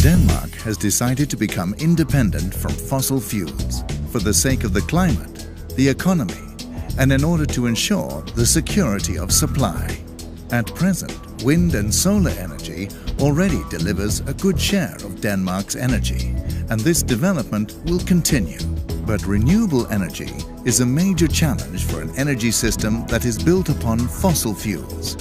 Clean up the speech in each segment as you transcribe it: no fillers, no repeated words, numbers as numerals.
Denmark has decided to become independent from fossil fuels for the sake of the climate, the economy, and in order to ensure the security of supply. At present, wind and solar energy already delivers a good share of Denmark's energy, and this development will continue. But renewable energy is a major challenge for an energy system that is built upon fossil fuels.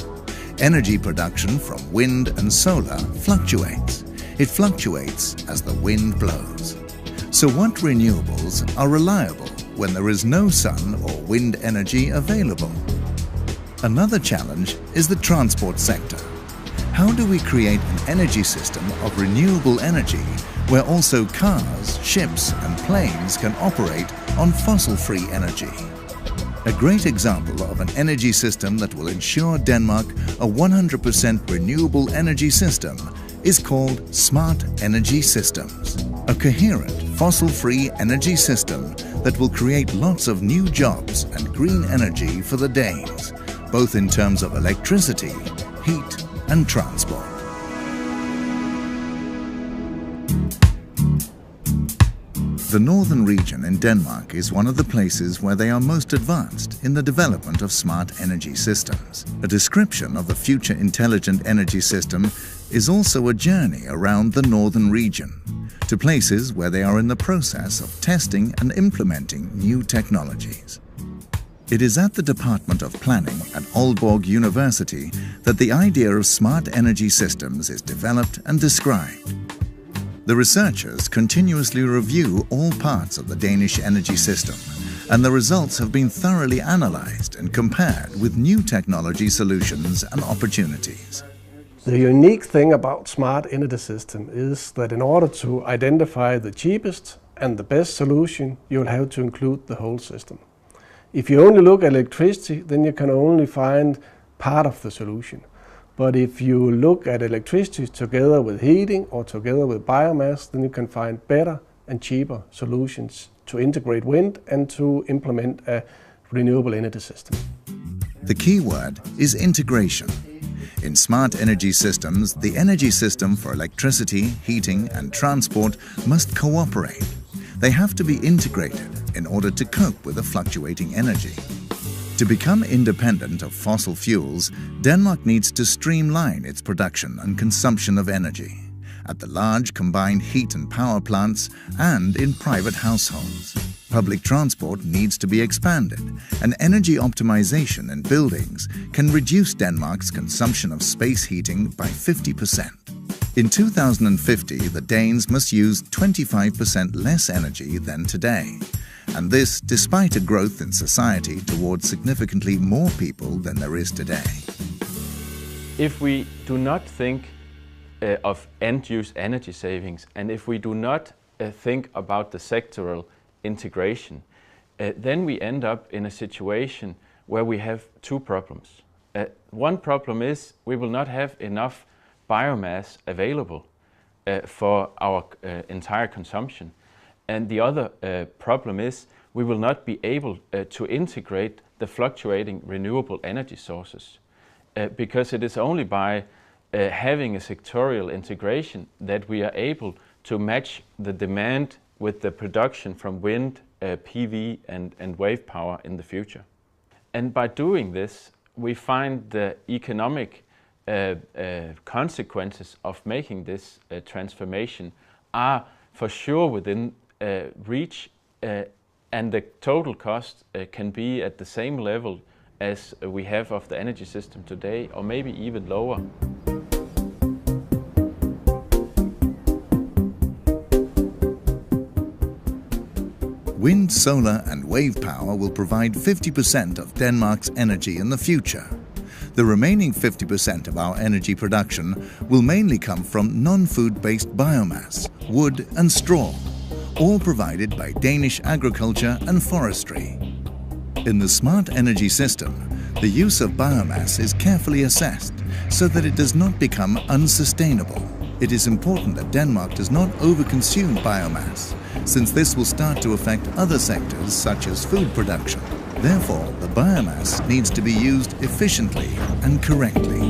Energy production from wind and solar fluctuates. It fluctuates as the wind blows. So what renewables are reliable when there is no sun or wind energy available? Another challenge is the transport sector. How do we create an energy system of renewable energy where also cars, ships and planes can operate on fossil-free energy? A great example of an energy system that will ensure Denmark a 100% renewable energy system is called Smart Energy Systems, a coherent fossil-free energy system that will create lots of new jobs and green energy for the Danes, both in terms of electricity, heat and transport. The northern region in Denmark is one of the places where they are most advanced in the development of smart energy systems. A description of the future intelligent energy system is also a journey around the northern region, to places where they are in the process of testing and implementing new technologies. It is at the Department of Planning at Aalborg University that the idea of smart energy systems is developed and described. The researchers continuously review all parts of the Danish energy system, and the results have been thoroughly analyzed and compared with new technology solutions and opportunities. The unique thing about smart energy system is that in order to identify the cheapest and the best solution, you'll have to include the whole system. If you only look at electricity, then you can only find part of the solution. But if you look at electricity together with heating or together with biomass, then you can find better and cheaper solutions to integrate wind and to implement a renewable energy system. The key word is integration. In smart energy systems, the energy system for electricity, heating and transport must cooperate. They have to be integrated in order to cope with the fluctuating energy. To become independent of fossil fuels, Denmark needs to streamline its production and consumption of energy at the large combined heat and power plants and in private households. Public transport needs to be expanded, and energy optimization in buildings can reduce Denmark's consumption of space heating by 50%. In 2050, the Danes must use 25% less energy than today. And this despite a growth in society towards significantly more people than there is today. If we do not think of end-use energy savings, and if we do not think about the sectoral integration, then we end up in a situation where we have two problems. One problem is we will not have enough biomass available for our entire consumption. And the other problem is we will not be able to integrate the fluctuating renewable energy sources because it is only by having a sectorial integration that we are able to match the demand with the production from wind, PV and wave power in the future. And by doing this, we find the economic consequences of making this transformation are for sure within reach, and the total cost can be at the same level as we have of the energy system today, or maybe even lower. Wind, solar and wave power will provide 50% of Denmark's energy in the future. The remaining 50% of our energy production will mainly come from non-food-based biomass, wood and straw, all provided by Danish agriculture and forestry. In the smart energy system, the use of biomass is carefully assessed so that it does not become unsustainable. It is important that Denmark does not overconsume biomass, since this will start to affect other sectors such as food production. Therefore, the biomass needs to be used efficiently and correctly.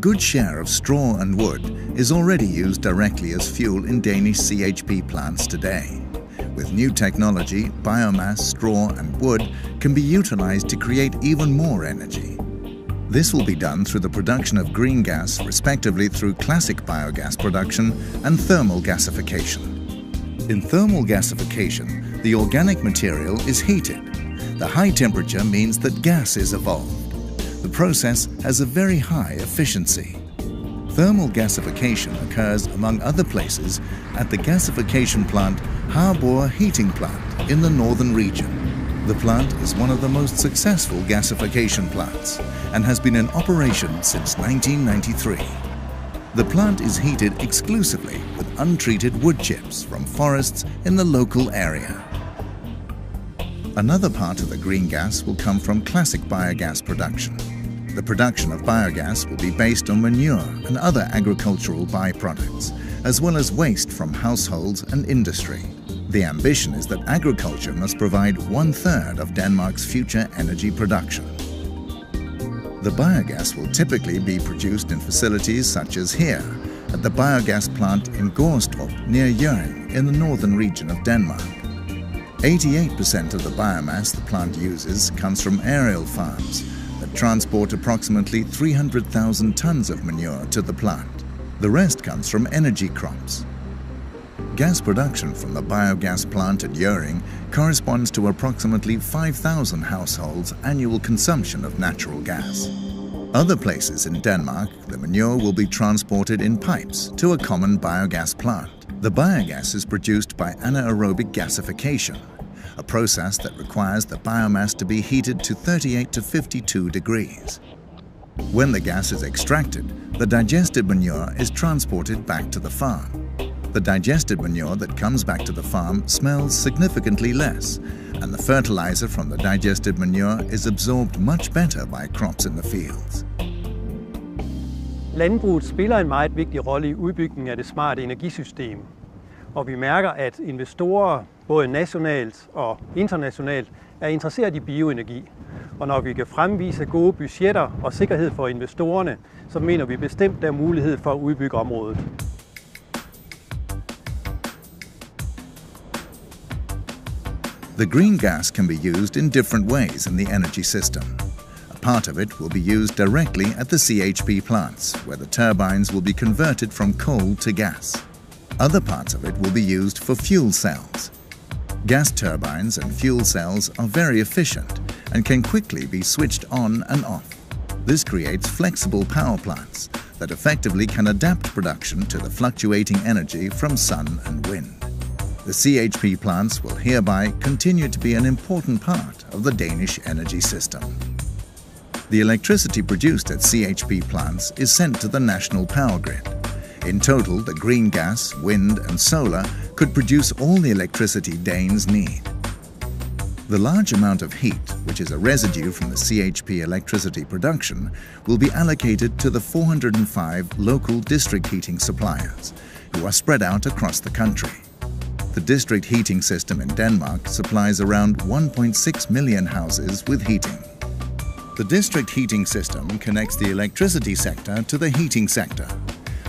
good share of straw and wood is already used directly as fuel in Danish CHP plants today. With new technology, biomass, straw and wood can be utilized to create even more energy. This will be done through the production of green gas, respectively through classic biogas production and thermal gasification. In thermal gasification, the organic material is heated. The high temperature means that gas is evolved. The process has a very high efficiency. Thermal gasification occurs, among other places, at the gasification plant Harbour Heating Plant in the northern region. The plant is one of the most successful gasification plants and has been in operation since 1993. The plant is heated exclusively with untreated wood chips from forests in the local area. Another part of the green gas will come from classic biogas production. The production of biogas will be based on manure and other agricultural byproducts, as well as waste from households and industry. The ambition is that agriculture must provide 1/3 of Denmark's future energy production. The biogas will typically be produced in facilities such as here, at the biogas plant in Gårdstrup near Hjørring in the northern region of Denmark. 88% of the biomass the plant uses comes from aerial farms that transport approximately 300,000 tons of manure to the plant. The rest comes from energy crops. Gas production from the biogas plant at Hjørring corresponds to approximately 5,000 households' annual consumption of natural gas. Other places in Denmark, the manure will be transported in pipes to a common biogas plant. The biogas is produced by anaerobic gasification, a process that requires the biomass to be heated to 38 to 52 degrees. When the gas is extracted, the digested manure is transported back to the farm. The digested manure that comes back to the farm smells significantly less, and the fertilizer from the digested manure is absorbed much better by crops in the fields. Landbruget spiller en meget vigtig rolle i udbygningen af det smarte energisystem, og vi mærker, at investorer både nationalt og internationalt er interesseret i bioenergi. Og når vi kan fremvise gode budgetter og sikkerhed for investorerne, så mener vi bestemt, der er mulighed for at udbygge området. The green gas can be used in different ways in the energy system. A part of it will be used directly at the CHP plants, where the turbines will be converted from coal to gas. Other parts of it will be used for fuel cells. Gas turbines and fuel cells are very efficient and can quickly be switched on and off. This creates flexible power plants that effectively can adapt production to the fluctuating energy from sun and wind. The CHP plants will hereby continue to be an important part of the Danish energy system. The electricity produced at CHP plants is sent to the national power grid. In total, the green gas, wind and solar could produce all the electricity Danes need. The large amount of heat, which is a residue from the CHP electricity production, will be allocated to the 405 local district heating suppliers, who are spread out across the country. The district heating system in Denmark supplies around 1.6 million houses with heating. The district heating system connects the electricity sector to the heating sector.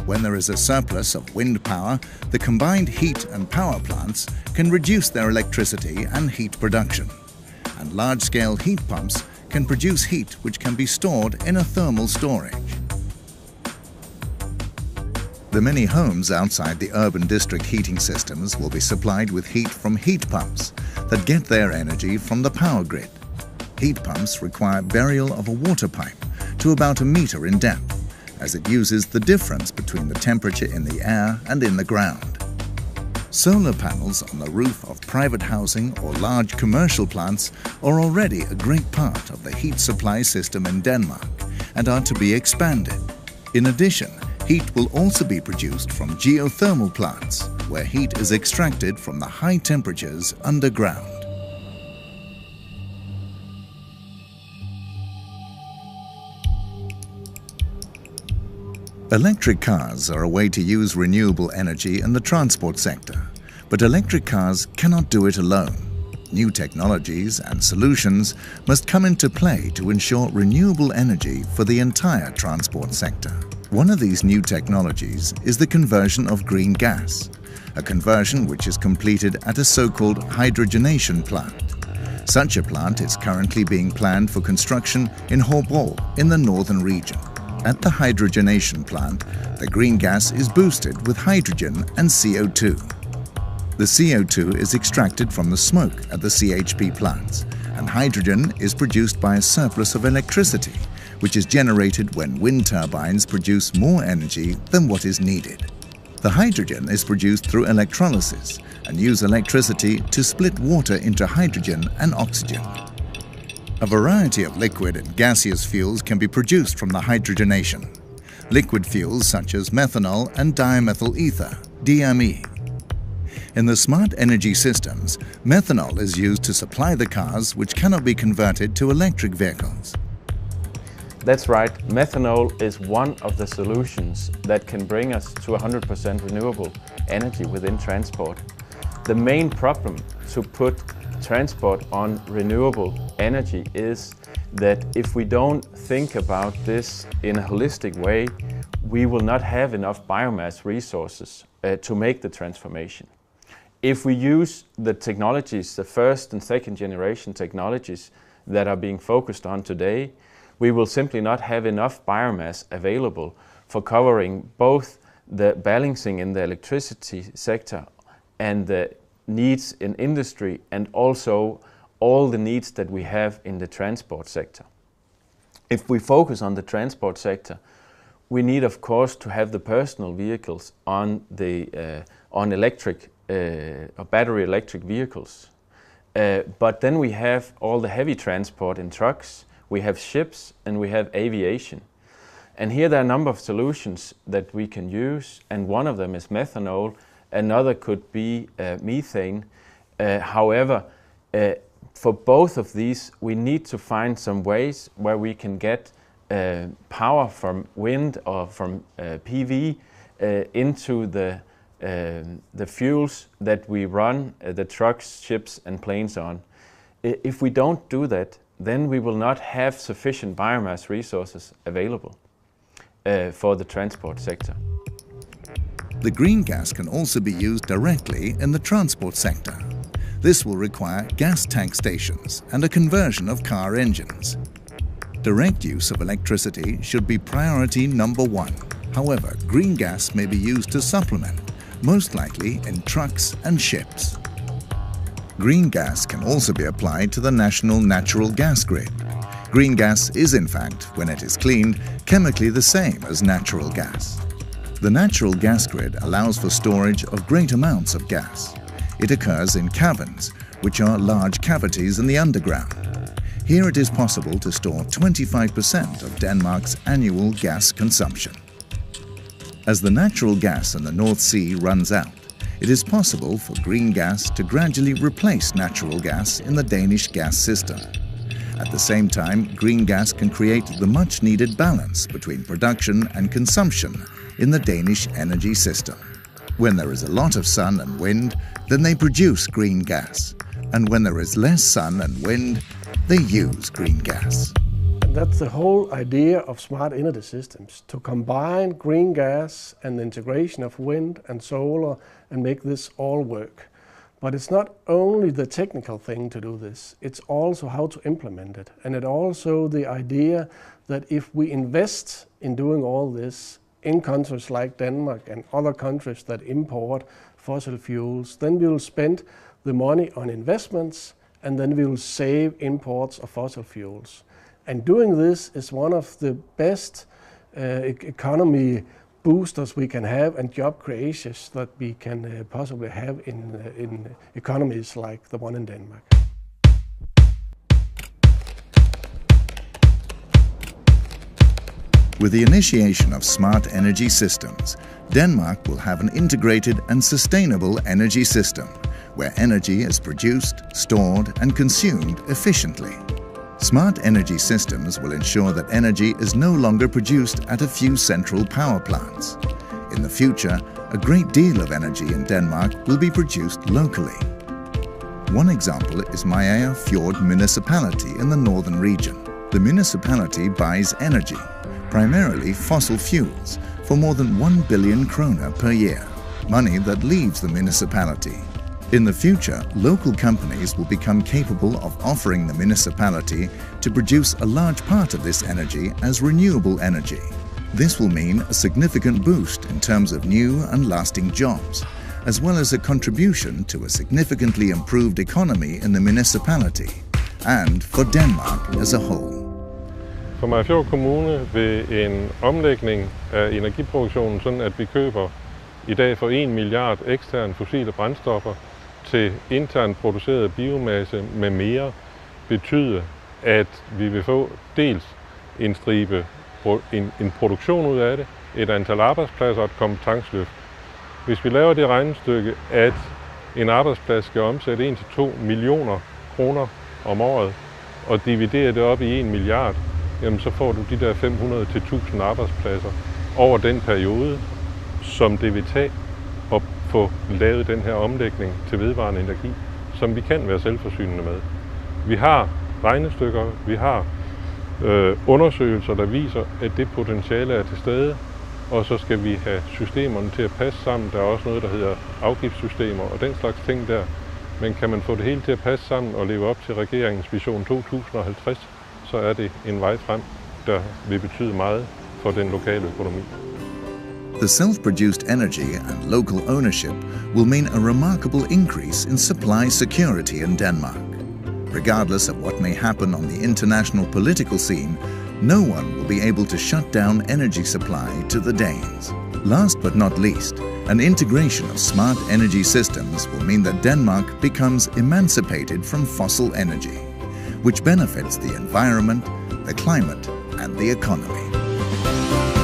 When there is a surplus of wind power, the combined heat and power plants can reduce their electricity and heat production. And large-scale heat pumps can produce heat which can be stored in a thermal storage. The many homes outside the urban district heating systems will be supplied with heat from heat pumps that get their energy from the power grid. Heat pumps require burial of a water pipe to about a meter in depth, as it uses the difference between the temperature in the air and in the ground. Solar panels on the roof of private housing or large commercial plants are already a great part of the heat supply system in Denmark and are to be expanded. In addition, heat will also be produced from geothermal plants, where heat is extracted from the high temperatures underground. Electric cars are a way to use renewable energy in the transport sector, but electric cars cannot do it alone. New technologies and solutions must come into play to ensure renewable energy for the entire transport sector. One of these new technologies is the conversion of green gas, a conversion which is completed at a so-called hydrogenation plant. Such a plant is currently being planned for construction in Hobro in the northern region. At the hydrogenation plant, the green gas is boosted with hydrogen and CO2. The CO2 is extracted from the smoke at the CHP plants, and hydrogen is produced by a surplus of electricity, which is generated when wind turbines produce more energy than what is needed. The hydrogen is produced through electrolysis and use electricity to split water into hydrogen and oxygen. A variety of liquid and gaseous fuels can be produced from the hydrogenation. Liquid fuels such as methanol and dimethyl ether, DME. In the smart energy systems, methanol is used to supply the cars which cannot be converted to electric vehicles. That's right, methanol is one of the solutions that can bring us to 100% renewable energy within transport. The main problem to put transport on renewable energy is that if we don't think about this in a holistic way, we will not have enough biomass resources to make the transformation. If we use the technologies, the first and second generation technologies that are being focused on today, we will simply not have enough biomass available for covering both the balancing in the electricity sector and the needs in industry and also all the needs that we have in the transport sector. If we focus on the transport sector, we need of course to have the personal vehicles on electric or battery electric vehicles. But then we have all the heavy transport in trucks, we have ships and we have aviation. And here there are a number of solutions that we can use, and one of them is methanol, another could be methane. However, for both of these we need to find some ways where we can get power from wind or from PV into the fuels that we run the trucks, ships and planes on. If we don't do that, then we will not have sufficient biomass resources available for the transport sector. The green gas can also be used directly in the transport sector. This will require gas tank stations and a conversion of car engines. Direct use of electricity should be priority number one. However, green gas may be used to supplement, most likely in trucks and ships. Green gas can also be applied to the national natural gas grid. Green gas is, in fact, when it is cleaned, chemically the same as natural gas. The natural gas grid allows for storage of great amounts of gas. It occurs in caverns, which are large cavities in the underground. Here it is possible to store 25% of Denmark's annual gas consumption. As the natural gas in the North Sea runs out, it is possible for green gas to gradually replace natural gas in the Danish gas system. At the same time, green gas can create the much-needed balance between production and consumption in the Danish energy system. When there is a lot of sun and wind, then they produce green gas. And when there is less sun and wind, they use green gas. And that's the whole idea of smart energy systems, to combine green gas and the integration of wind and solar and make this all work. But it's not only the technical thing to do this, it's also how to implement it. And it also the idea that if we invest in doing all this in countries like Denmark and other countries that import fossil fuels, then we will spend the money on investments and then we will save imports of fossil fuels. And doing this is one of the best economy boosters we can have and job creations that we can possibly have in economies like the one in Denmark. With the initiation of smart energy systems, Denmark will have an integrated and sustainable energy system where energy is produced, stored and consumed efficiently. Smart energy systems will ensure that energy is no longer produced at a few central power plants. In the future, a great deal of energy in Denmark will be produced locally. One example is Mariager Fjord municipality in the northern region. The municipality buys energy, primarily fossil fuels, for more than 1 billion kroner per year, money that leaves the municipality. In the future, local companies will become capable of offering the municipality to produce a large part of this energy as renewable energy. This will mean a significant boost in terms of new and lasting jobs, as well as a contribution to a significantly improved economy in the municipality and for Denmark as a whole. For Mariagerfjord Kommune vil en omlægning af energiproduktionen, sådan at vi køber i dag for 1 milliard eksterne fossile brændstoffer til internt produceret biomasse med mere, betyde, at vi vil få dels en stribe en produktion ud af det, et antal arbejdspladser og et kompetenceløft. Hvis vi laver det regnestykke, at en arbejdsplads skal omsætte 1-2 millioner kroner om året, og dividere det op i 1 milliard, jamen så får du de der 500-1000 arbejdspladser over den periode, som det vil tage at få lavet den her omlægning til vedvarende energi, som vi kan være selvforsynende med. Vi har regnestykker, vi har undersøgelser, der viser, at det potentiale er til stede, og så skal vi have systemerne til at passe sammen. Der er også noget, der hedder afgiftssystemer og den slags ting der. Men kan man få det hele til at passe sammen og leve op til regeringens vision 2050, så er det en vej frem, der vil betyde meget for den lokale økonomi. The self-produced energy and local ownership will mean a remarkable increase in supply security in Denmark. Regardless of what may happen on the international political scene, no one will be able to shut down energy supply to the Danes. Last but not least, an integration of smart energy systems will mean that Denmark becomes emancipated from fossil energy, which benefits the environment, the climate, and the economy.